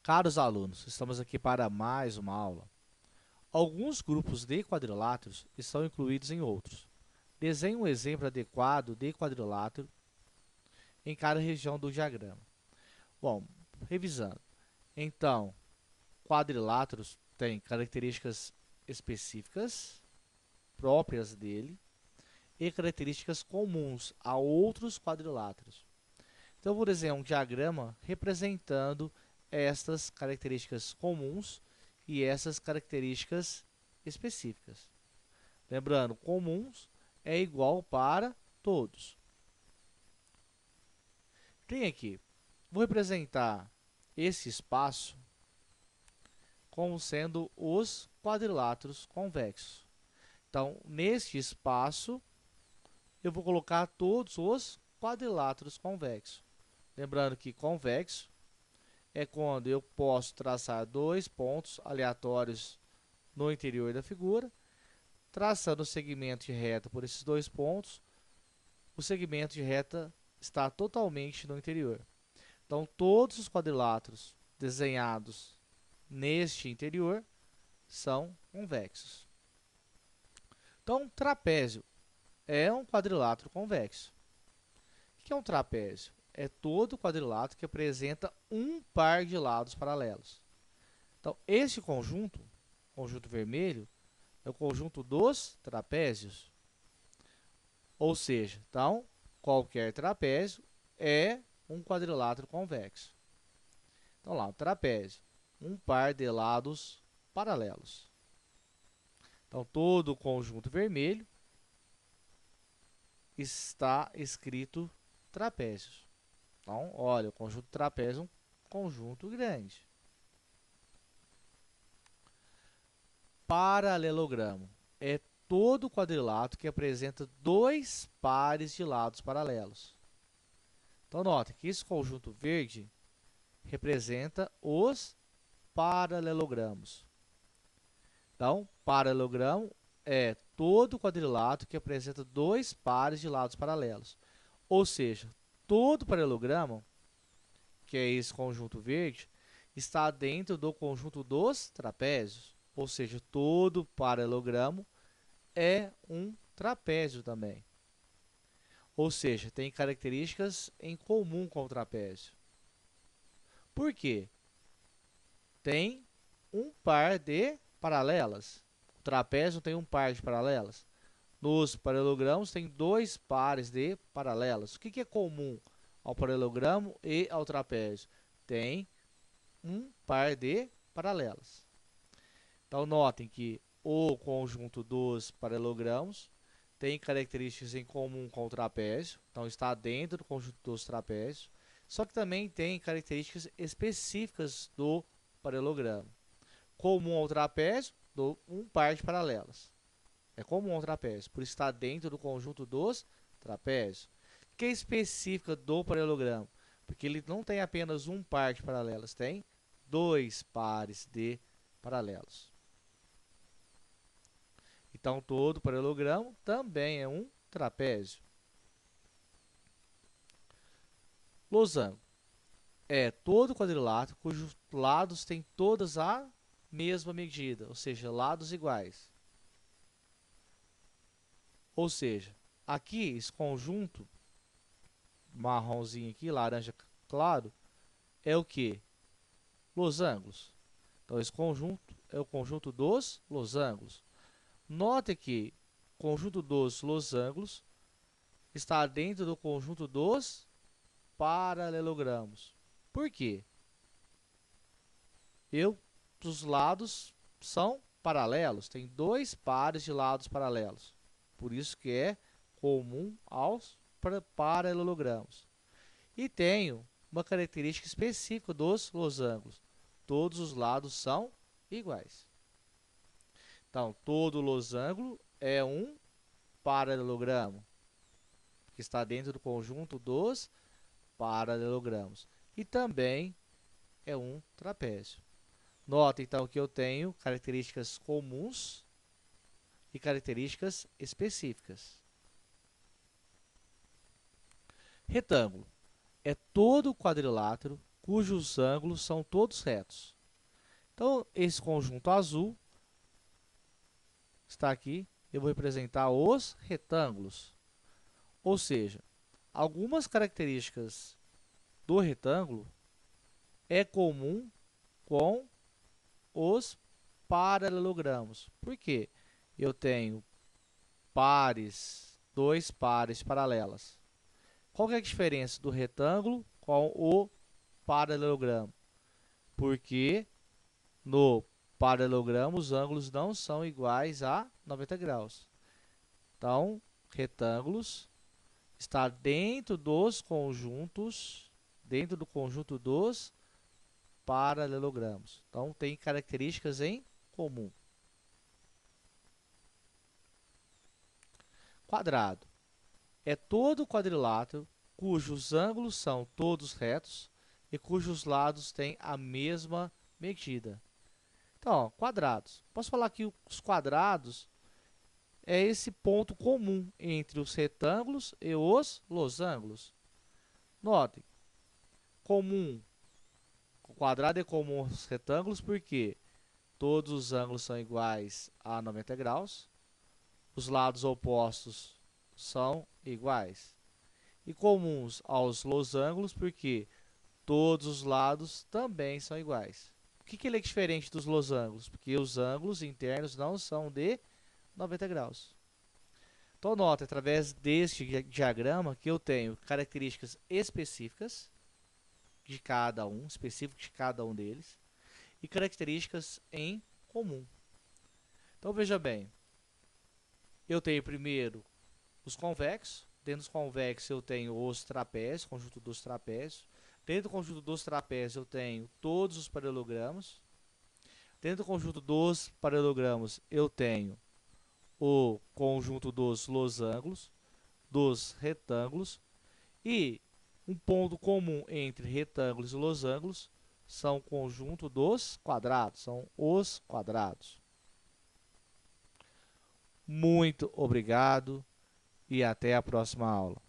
Caros alunos, estamos aqui para mais uma aula. Alguns grupos de quadriláteros estão incluídos em outros. Desenhe um exemplo adequado de quadrilátero em cada região do diagrama. Bom, revisando. Então, quadriláteros têm características específicas próprias dele e características comuns a outros quadriláteros. Então, eu vou desenhar um diagrama representando estas características comuns e essas características específicas. Lembrando, comuns é igual para todos. Tem aqui, vou representar esse espaço como sendo os quadriláteros convexos. Então, neste espaço, eu vou colocar todos os quadriláteros convexos. Lembrando que convexo é quando eu posso traçar dois pontos aleatórios no interior da figura, traçando o segmento de reta por esses dois pontos, o segmento de reta está totalmente no interior. Então, todos os quadriláteros desenhados neste interior são convexos. Então, trapézio é um quadrilátero convexo. O que é um trapézio? É todo quadrilátero que apresenta um par de lados paralelos. Então, este conjunto vermelho, é o conjunto dos trapézios. Ou seja, então, qualquer trapézio é um quadrilátero convexo. Então, lá, o trapézio, um par de lados paralelos. Então, todo o conjunto vermelho está escrito trapézios. Então, olha, o conjunto trapézio é um conjunto grande. Paralelogramo é todo quadrilátero que apresenta dois pares de lados paralelos. Então, nota que esse conjunto verde representa os paralelogramos. Então, paralelogramo é todo quadrilátero que apresenta dois pares de lados paralelos. Ou seja, todo paralelogramo, que é esse conjunto verde, está dentro do conjunto dos trapézios. Ou seja, todo paralelogramo é um trapézio também. Ou seja, tem características em comum com o trapézio. Por quê? Tem um par de paralelas. O trapézio tem um par de paralelas. Nos paralelogramos tem dois pares de paralelas. O que é comum ao paralelogramo e ao trapézio? Tem um par de paralelas. Então, notem que o conjunto dos paralelogramos tem características em comum com o trapézio, então está dentro do conjunto dos trapézios, só que também tem características específicas do paralelogramo. Comum ao trapézio, um par de paralelas. É comum ao trapézio, por estar dentro do conjunto dos trapézios. O que é específica do paralelogramo? Porque ele não tem apenas um par de paralelas, tem dois pares de paralelos. Então, todo paralelogramo também é um trapézio. Losango é todo quadrilátero cujos lados têm todas a mesma medida, ou seja, lados iguais. Ou seja, aqui esse conjunto marronzinho aqui, laranja claro, é o que? Losangos. Então, esse conjunto é o conjunto dos losangos. Note que o conjunto dos losangos está dentro do conjunto dos paralelogramos. Por quê? Os lados são paralelos, tem dois pares de lados paralelos. Por isso que é comum aos paralelogramos. E tenho uma característica específica dos losangos. Todos os lados são iguais. Então, todo losango é um paralelogramo, que está dentro do conjunto dos paralelogramos. E também é um trapézio. Nota, então, que eu tenho características comuns e características específicas. Retângulo é todo quadrilátero cujos ângulos são todos retos. Então, esse conjunto azul está aqui. Eu vou representar os retângulos. Ou seja, algumas características do retângulo é comum com os paralelogramos. Por quê? Eu tenho dois pares paralelas. Qual que é a diferença do retângulo com o paralelogramo? Porque no paralelogramo os ângulos não são iguais a 90 graus. Então, retângulos está dentro dos conjuntos, dentro do conjunto dos paralelogramos. Então, tem características em comum. Quadrado é todo quadrilátero cujos ângulos são todos retos e cujos lados têm a mesma medida. Então, ó, quadrados. Posso falar que os quadrados é esse ponto comum entre os retângulos e os losangos. Notem, comum, o quadrado é comum aos retângulos porque todos os ângulos são iguais a 90 graus, os lados opostos são iguais. E comuns aos losangos porque todos os lados também são iguais. Por que ele é diferente dos losangos? Porque os ângulos internos não são de 90 graus. Então, nota, através deste diagrama, que eu tenho características específicas de cada um, específicos de cada um deles, e características em comum. Então, veja bem, eu tenho primeiro os convexos. Dentro dos convexos eu tenho os trapézios, conjunto dos trapézios. Dentro do conjunto dos trapézios eu tenho todos os paralelogramos. Dentro do conjunto dos paralelogramos eu tenho o conjunto dos losangos, dos retângulos. E um ponto comum entre retângulos e losangos são o conjunto dos quadrados, são os quadrados. Muito obrigado e até a próxima aula.